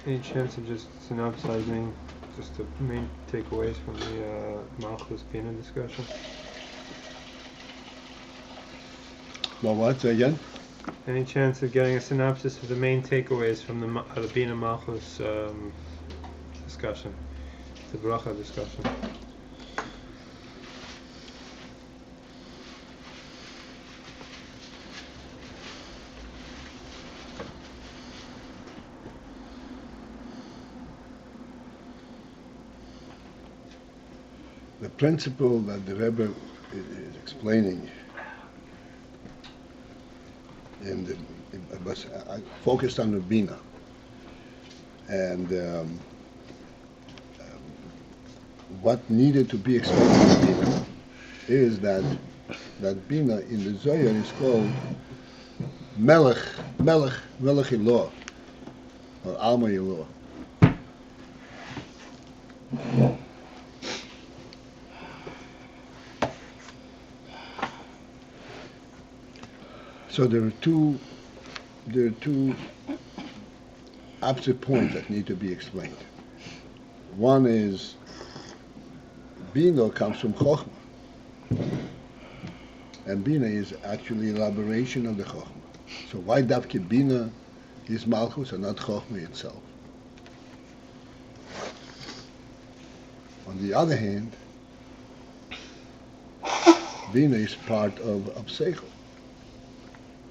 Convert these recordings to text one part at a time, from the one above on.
Any chance of just synopsizing just the main takeaways from the malchus binah discussion? Well, what? Say again? Any chance of getting a synopsis of the main takeaways from the binah malchus discussion, the bracha discussion? The principle that the Rebbe is explaining I focused on the binah, and what needed to be explained in binah is that binah in the Zohar is called melech Eloah, or Alma Eloah. So there are two opposite points that need to be explained. One is binah comes from chochmah, and binah is actually elaboration of the chochmah. So why dafke binah is malchus and not chochmah itself? On the other hand, binah is part of sechel.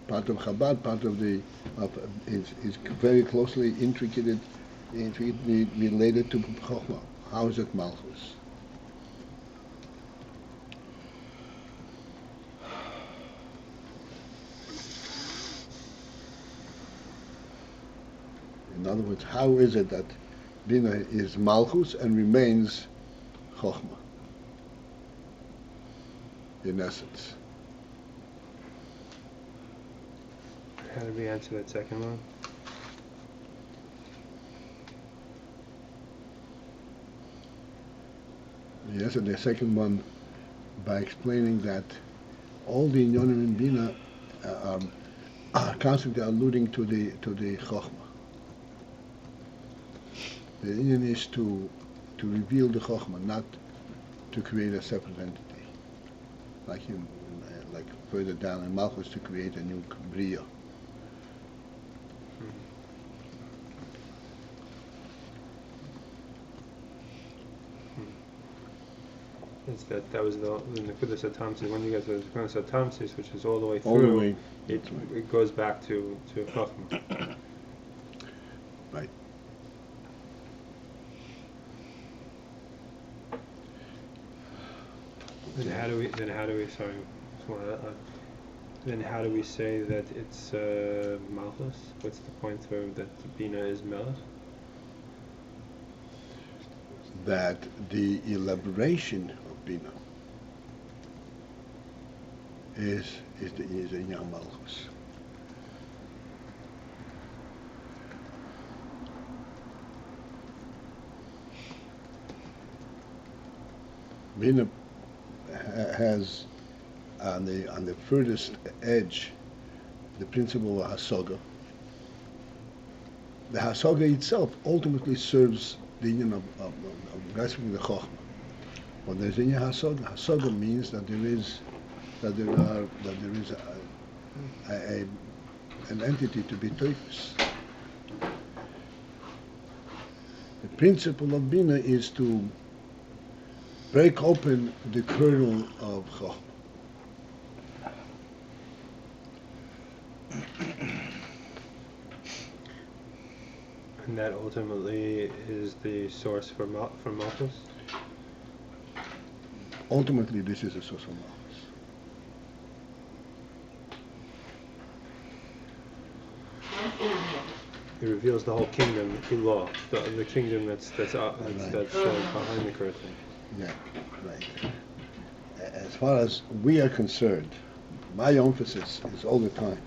Part of Chabad, part of is very closely intricately related to chochmah. How is it malchus? In other words, how is it that binah is malchus and remains chochmah? In essence. How did we answer that second one? Yes, and the second one by explaining that all the inyonim in binah are constantly alluding to the chochmah. The inyan is to reveal the chochmah, not to create a separate entity, like further down in malchus to create a new bria. Is that was the Nekudas HaTamsis. When you get to the Nekudas HaTamsis, which is all the way through, all the way, it goes back to chochmah. Right. Then how do we say that it's malchus? What's the point that the binah is melech? That the elaboration of binah is a young malchus. Binah has on the furthest edge the principle of hasaga. The hasaga itself ultimately serves the union of grasping the chochmah. When there's in hasaga, hasaga means that there is an entity to be teufus. The principle of binah is to break open the kernel of chochmah. And that ultimately is the source for malchus? ultimately this is a social malchus. It reveals the whole kingdom, law, the kingdom that's behind the curtain. Yeah, right. As far as we are concerned, my emphasis is all the time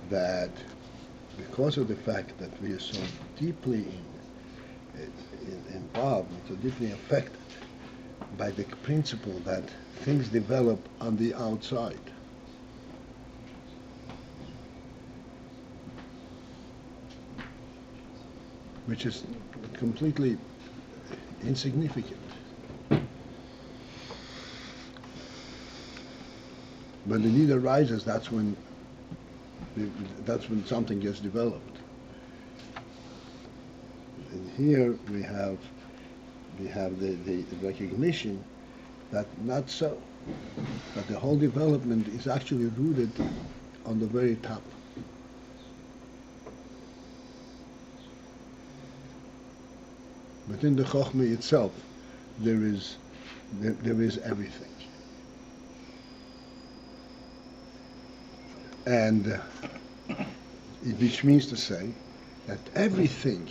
that because of the fact that we are so deeply involved, so deeply affected by the principle that things develop on the outside, which is completely insignificant. When the need arises, that's when something gets developed. And here we have the recognition that not so, that the whole development is actually rooted on the very top. Within the chochmah itself, there is everything. And which means to say that everything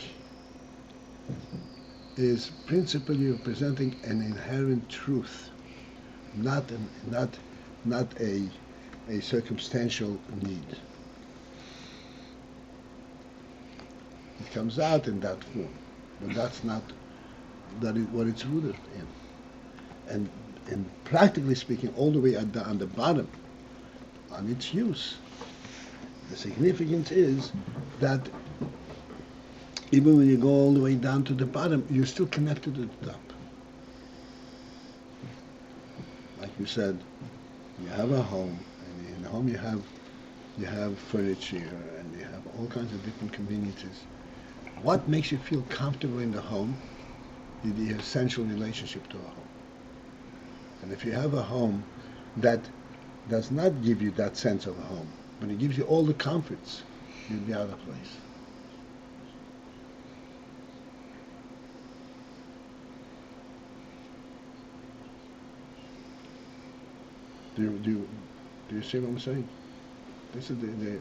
is principally representing an inherent truth, not a circumstantial need. It comes out in that form, but that's not what it's rooted in. And practically speaking, all the way on the bottom, on its use, the significance is that even when you go all the way down to the bottom, you're still connected to the top. Like you said, you have a home, and in the home you have furniture, and you have all kinds of different conveniences. What makes you feel comfortable in the home is the essential relationship to a home. And if you have a home that does not give you that sense of a home, but it gives you all the comforts, you'll be out of place. Do you see what I'm saying? This is the major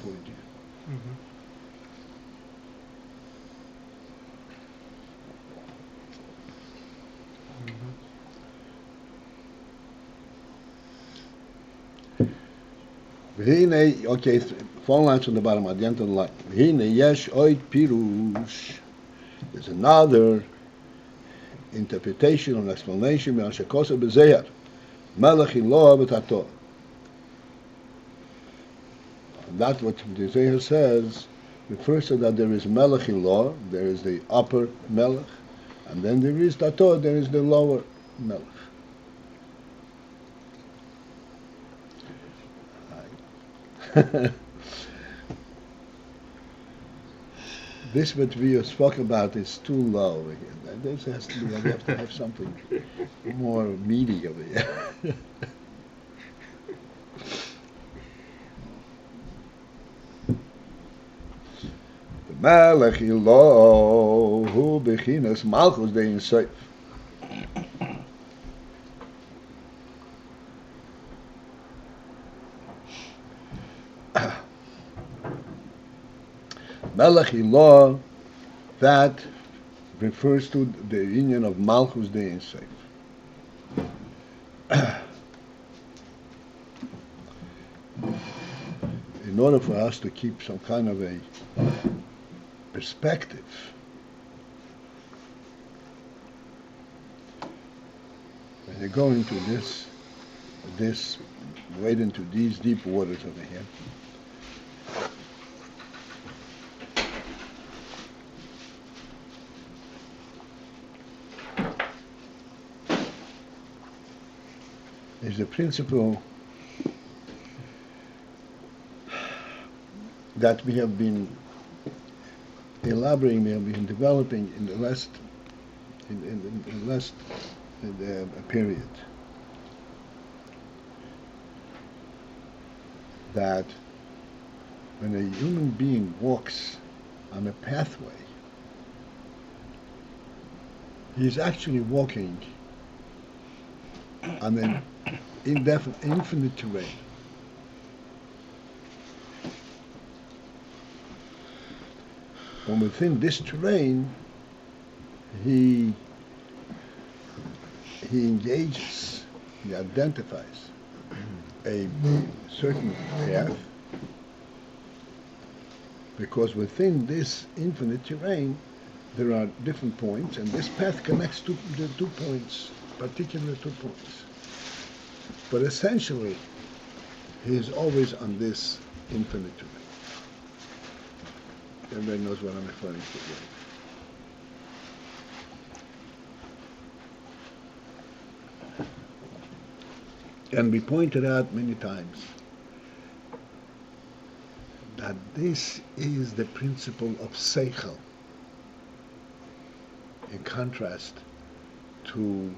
point here. Mm-hmm. Okay, four lines from the bottom, at the end of the line. Yesh oid pirush. There's another interpretation or explanation behind shekosa b'zehar. Melech in law v'tato. That's what the Zohar says. Refers to that there is melech in law, there is the upper melech, and then there is tato, there is the lower melech. This what we spoke about is too low again. This has to be, we have to have something more meaty over here. The Melech Ilo hu bechinat malchus de insaf. Melech Ilo, that refers to the union of malchus de insaf. In order for us to keep some kind of a perspective, when you go into wade into these deep waters over here, is the principle that we have been elaborating, we have been developing in the last period. That when a human being walks on a pathway He's actually walking on an infinite terrain. From within this terrain, he engages, he identifies a certain path, because within this infinite terrain there are different points, and this path connects to the 2 points, particular 2 points. But essentially, he is always on this infinite terrain. Everybody knows what I'm referring to here. And we pointed out many times that this is the principle of sechel, in contrast to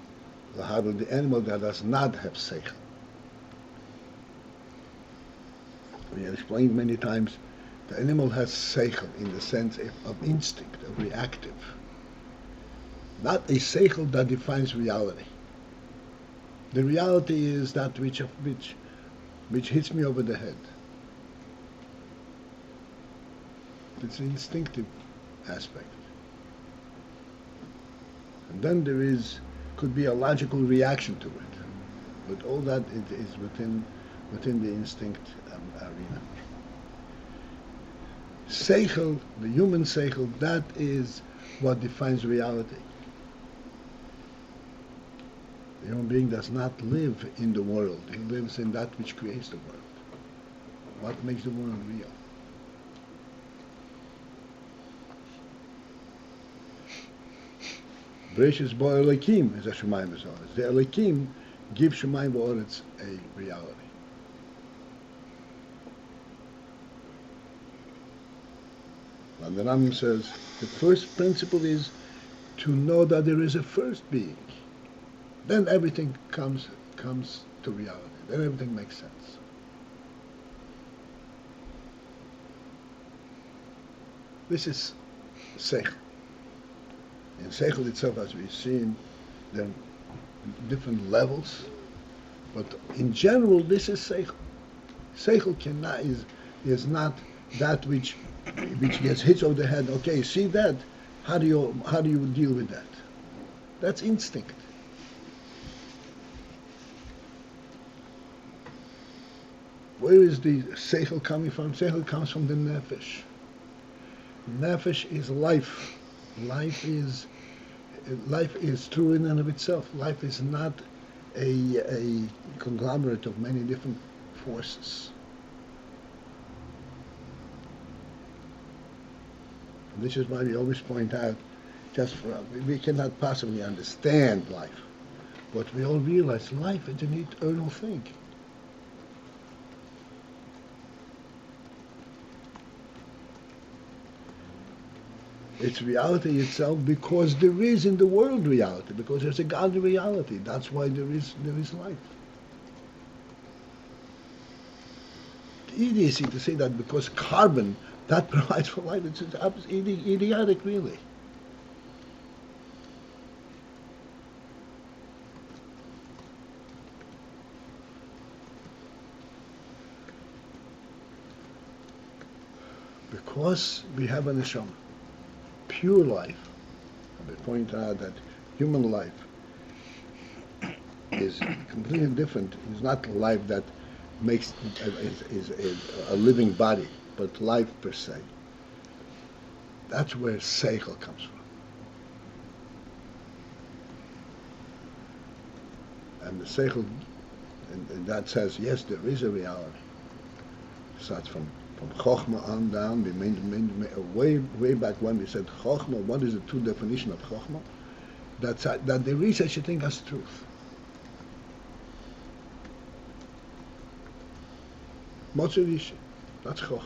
the animal that does not have sechel. We have explained many times the animal has sechel in the sense of instinct, of reactive. Not a sechel that defines reality. The reality is that which hits me over the head. It's an instinctive aspect. And then could be a logical reaction to it. But all that is within the instinct arena. Sechel, the human sechel, that is what defines reality. The human being does not live in the world. He lives in that which creates the world. What makes the world real? Bereshis bo Elokim is a Shemayim v'Zoretz. The Elokim give Shemayim v'Oretz a reality. And the Rambam says the first principle is to know that there is a first being. Then everything comes to reality. Then everything makes sense. This is sechel. In sechel itself, as we've seen, there are different levels, but in general, this is sechel. Sechel is not that which gets hit over the head. Okay, see that? How do you deal with that? That's instinct. Where is the sechel coming from? Sechel comes from the nefesh. Nefesh is life. Life is true in and of itself. Life is not a conglomerate of many different forces. And this is why we always point out, we cannot possibly understand life, but we all realize life is an eternal thing. It's reality itself because there is in the world reality, because there's a godly reality. That's why there is life. The idiocy to say that because carbon, that provides for life, it's idiotic really. Because we have a neshama. Pure life. We point out that human life is completely different. It's not life that is a living body, but life per se. That's where sechel comes from. And the sechel, and that says, yes, there is a reality. It starts from chochmah on down. We way back when we said chochmah, what is the true definition of chochmah? That there is such a thing as truth. Motzerishi, that's chochmah.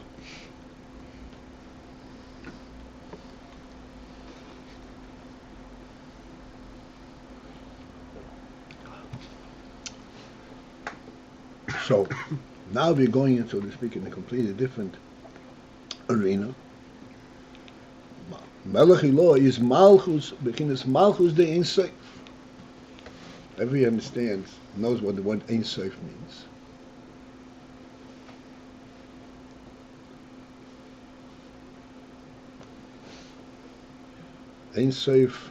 So now we're going into, so to speak, in a completely different arena. Melech Elo is malchus, bechinat malchus the Ein Sof. Everybody understands, knows what the word Ein Sof means. Ein Sof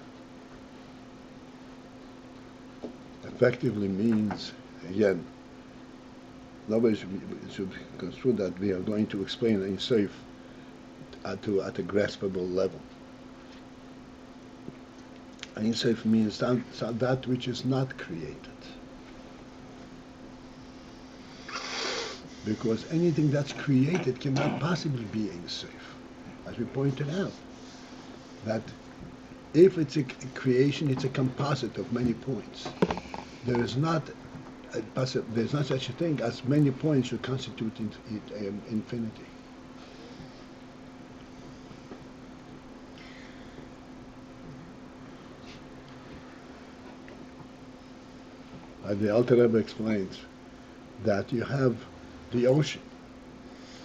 effectively means, again, nobody should construe that we are going to explain Ein Sof at a graspable level. Ein Sof means that which is not created. Because anything that's created cannot possibly be Ein Sof. As we pointed out, that if it's a creation, it's a composite of many points. There is not there's not such a thing as many points should constitute infinity. The Alter Rebbe explains that you have the ocean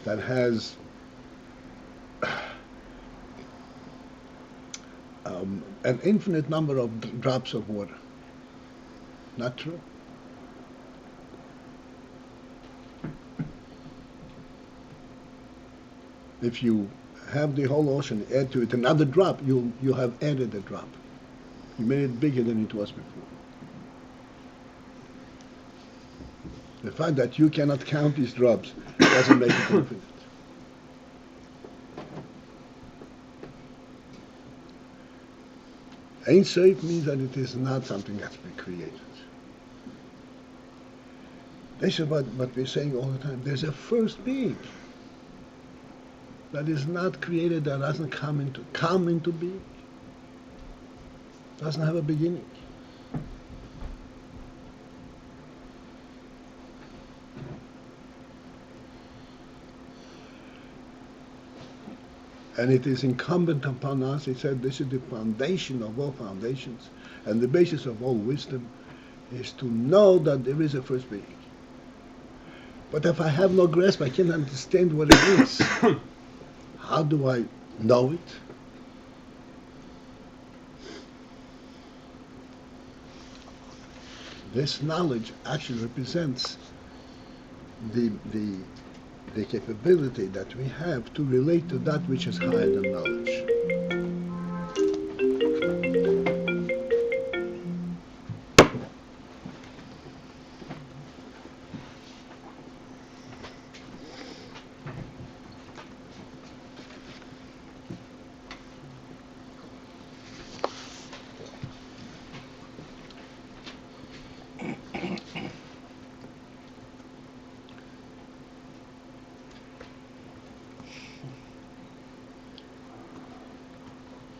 that has an infinite number of drops of water. Not true? If you have the whole ocean, add to it another drop, you have added a drop. You made it bigger than it was before. The fact that you cannot count these drops doesn't make it infinite. Ein Sof means that it is not something that's been created. This is what we're saying all the time. There's a first being that is not created, that doesn't come into being. Doesn't have a beginning. And it is incumbent upon us, he said, this is the foundation of all foundations, and the basis of all wisdom is to know that there is a first being. But if I have no grasp, I can't understand what it is. How do I know it? This knowledge actually represents the capability that we have to relate to that which is higher than knowledge.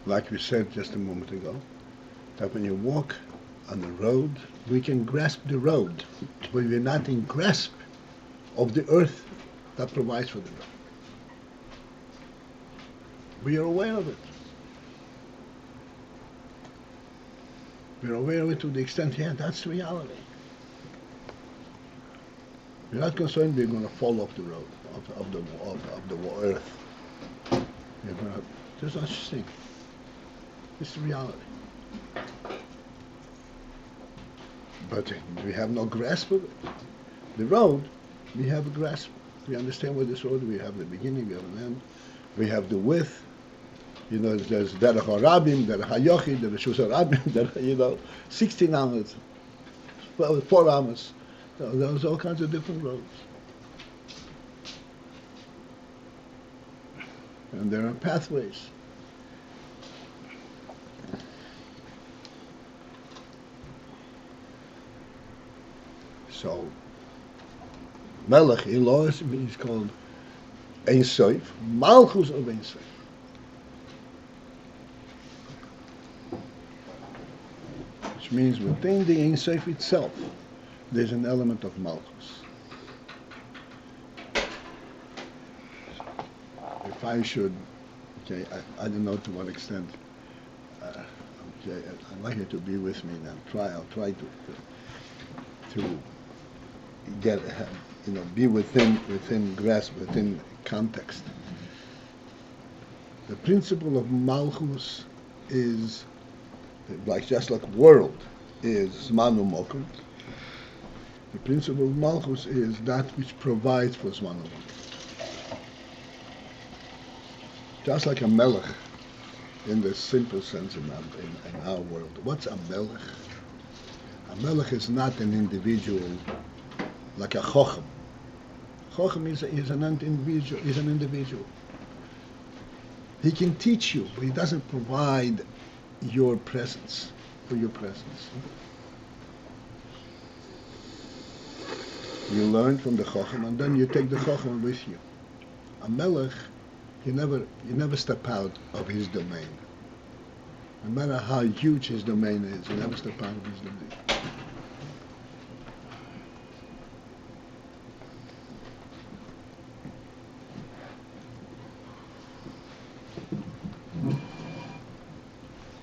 Like we said just a moment ago, that when you walk on the road, we can grasp the road, but we're not in grasp of the earth that provides for the road. We are aware of it. We're aware of it to the extent, yeah, that's reality. We're not concerned we're going to fall off the road, of the earth. There's no such thing. It's reality. But we have no grasp of it. The road, we have a grasp. We understand what this road, we have the beginning, we have an end. We have the width. You know, there's Derech HaRabim, Derech HaYochid, Derech HaRabim, 16 amas, 4 amas. So there's all kinds of different roads. And there are pathways. So, Melech Elo is called Ein Sof, malchus of Ein Sof. Which means within the Ein Sof itself, there's an element of malchus. If I should, okay, I don't know to what extent, okay, I'd like you to be with me now. I'll try to get, be within grasp, within context. The principle of malchus is, just like world is zman u'mokum. The principle of malchus is that which provides for zman u'mokum. Just like a melech, in the simple sense in our world. What's a melech? A melech is not an individual like a chochmah. Chochmah is an individual. He can teach you, but he doesn't provide your presence, for your presence. You learn from the chochmah, and then you take the chochmah with you. A melech, you never step out of his domain. No matter how huge his domain is, you never step out of his domain.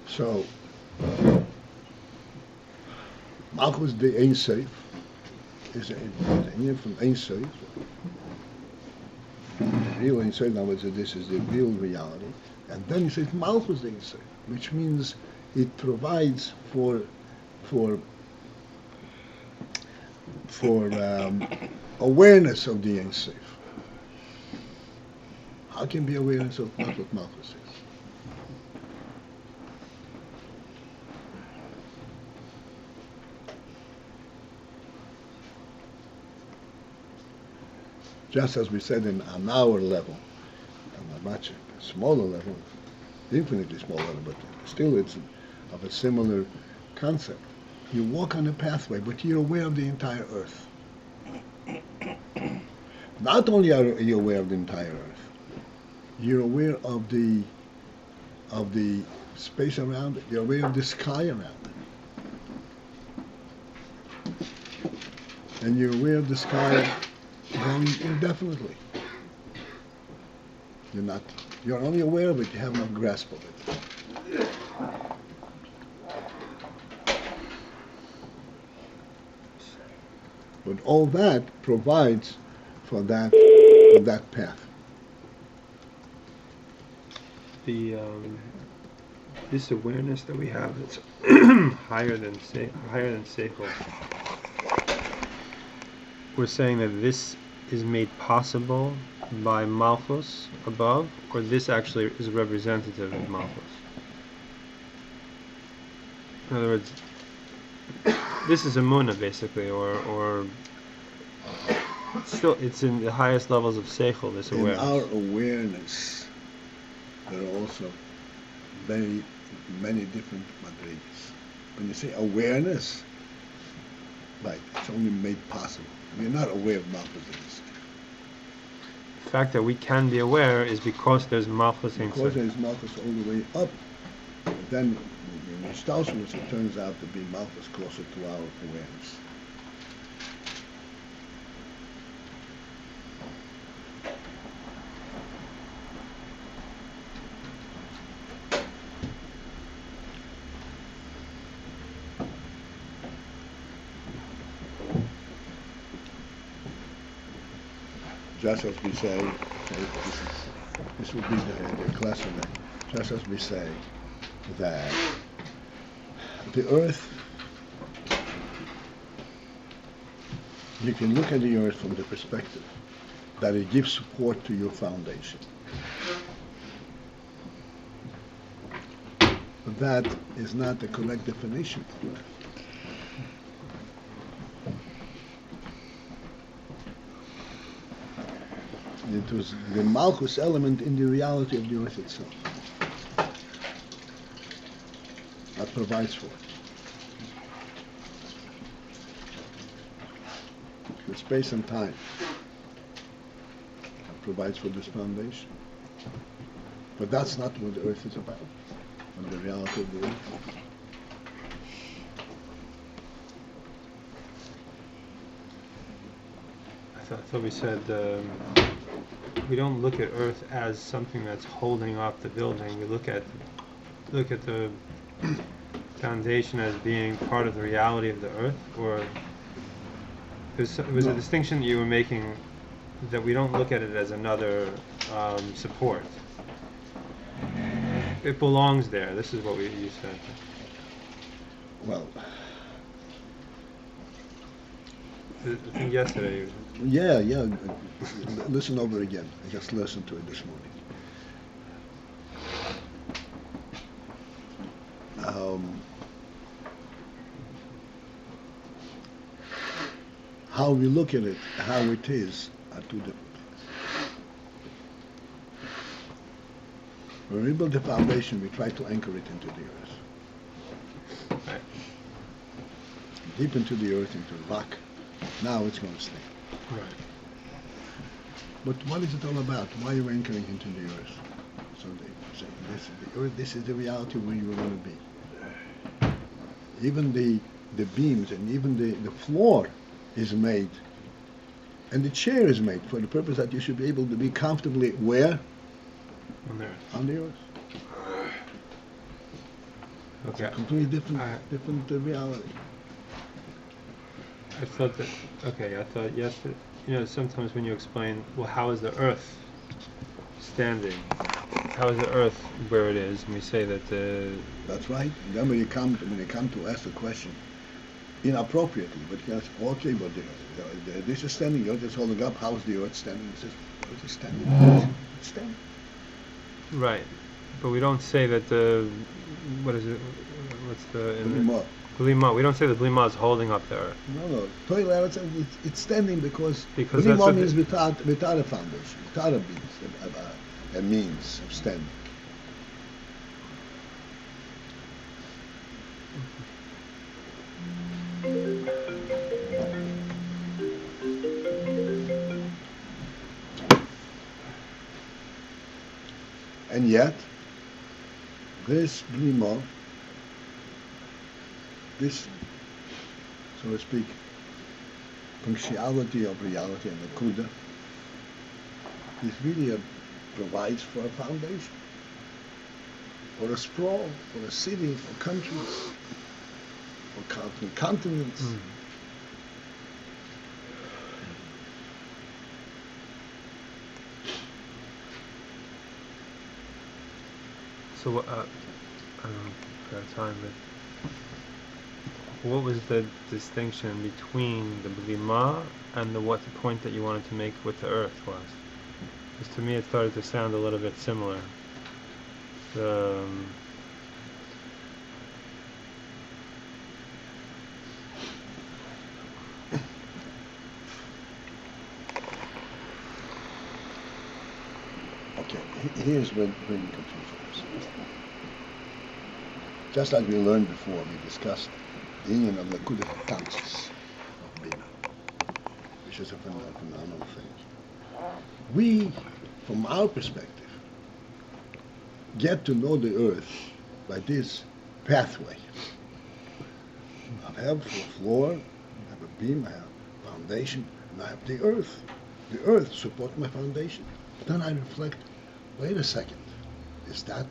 So, malchus the Ein Sof is an from Ein Sof. The real Ein Sof, in other words, this is the real reality. And then he says malchus the Ein Sof, which means it provides for awareness of the Ein Sof. How can be awareness of what malchus is? Just as we said on our level, on a much smaller level, infinitely smaller level, but still it's of a similar concept. You walk on a pathway, but you're aware of the entire earth. Not only are you aware of the entire earth, you're aware of the space around it. You're aware of the sky around it. And you're aware of the sky going indefinitely. You're only aware of it, you have no grasp of it. But all that provides for that path. This awareness that we have, it's higher than sechel. We're saying that this is made possible by malchus above, or this actually is representative of malchus. In other words, this is emunah basically, or still it's in the highest levels of sechel, this awareness. In our awareness, there are also many different madrigas. When you say awareness, right, it's only made possible. We're not aware of malchus in this. The fact that we can be aware is because there's malchus inside. Because there's malchus all the way up. But then, in Stausmus, it turns out to be malchus closer to our awareness. Just as we say, this would be the class of that. Just as we say that the earth, you can look at the earth from the perspective that it gives support to your foundation. But that is not the correct definition of earth. It was the malchus element in the reality of the earth itself that provides for it. The space and time that provides for this foundation. But that's not what the earth is about, and the reality of the earth. I thought we said we don't look at Earth as something that's holding up the building. We look at the foundation as being part of the reality of the Earth, or it was a distinction that you were making, that we don't look at it as another support. It belongs there. This is what you said. Well, I think yesterday. yeah. Listen over again. I just listened to it this morning. How we look at it, how it is, are two different things. When we build the foundation, we try to anchor it into the earth. Right. Deep into the earth, into the rock. Now it's going to stay. Right. But what is it all about? Why are you anchoring into the earth? So they say, this is the earth, this is the reality where you are going to be. Even the beams and even the floor is made, and the chair is made for the purpose that you should be able to be comfortably where? On the earth. On the earth. Okay. It's a completely different reality. I thought that. Okay, I thought yesterday. Sometimes when you explain, well, how is the earth standing? How is the earth where it is? And we say that the. That's right. And then when you come to ask the question, inappropriately, but you ask, okay, but this is standing. The earth is holding up. How is the earth standing? It says, the earth is standing. It's standing. Right, but we don't say that the. What is it? What's the? Blima. We don't say the blima is holding up the earth. No. Paltiel says it's standing because that's blima means without a foundation, without a means of standing. And yet, this blima, this, so to speak, punctuality of reality and the kuda, is really provides for a foundation, for a sprawl, for a city, for countries, for continents. Mm. So, I don't know if I have time, but what was the distinction between the blima and the point that you wanted to make with the earth was? Because to me it started to sound a little bit similar. Okay, here's where you confuse yourself. Just like we learned before, we discussed the Ayin of the chochmah of binah, which is a phenomenal thing. We, from our perspective, get to know the earth by this pathway. I have a floor, I have a beam, I have a foundation, and I have the earth. The earth supports my foundation. Then I reflect, wait a second, is that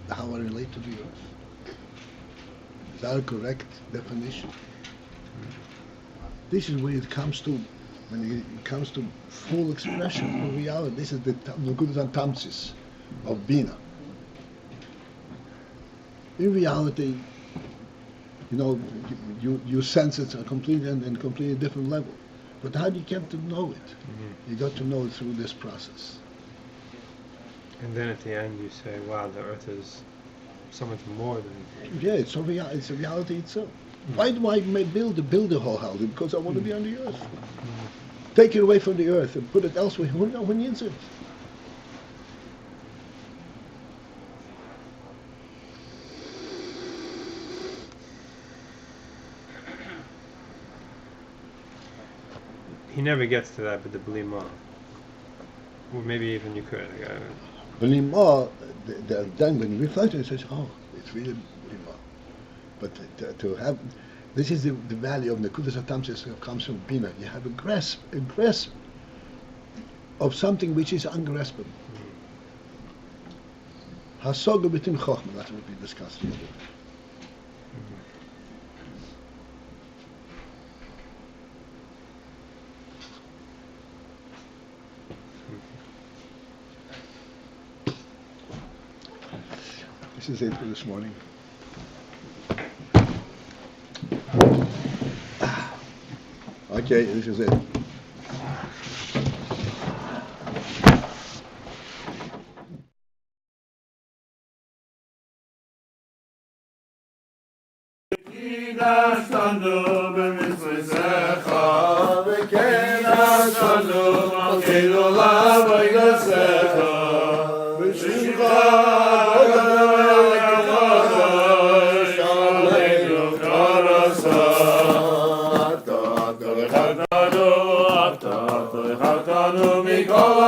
how I relate to the earth? Is that a correct definition? This is where it comes to, when it comes to full expression of reality. This is the malchus and tamsis of binah. In reality, you sense it on a completely different level. But how do you get to know it? Mm-hmm. You got to know it through this process. And then at the end you say, wow, the earth is so much more than... Yeah, it's a reality itself. Mm-hmm. Why do I build the whole house? Because I want to be on the earth. Mm-hmm. Take it away from the earth and put it elsewhere. Who needs it? He never gets to that with the blima. Or maybe even you could. Blima, then when you reflect on it, says, oh, it's really blima. But to have, this is the value of the kudas atamsis comes from binah. You have a grasp of something which is ungraspable. Hasoga between chochmah, that's what we discussed here. is it for this morning. Okay, this is it. Mikol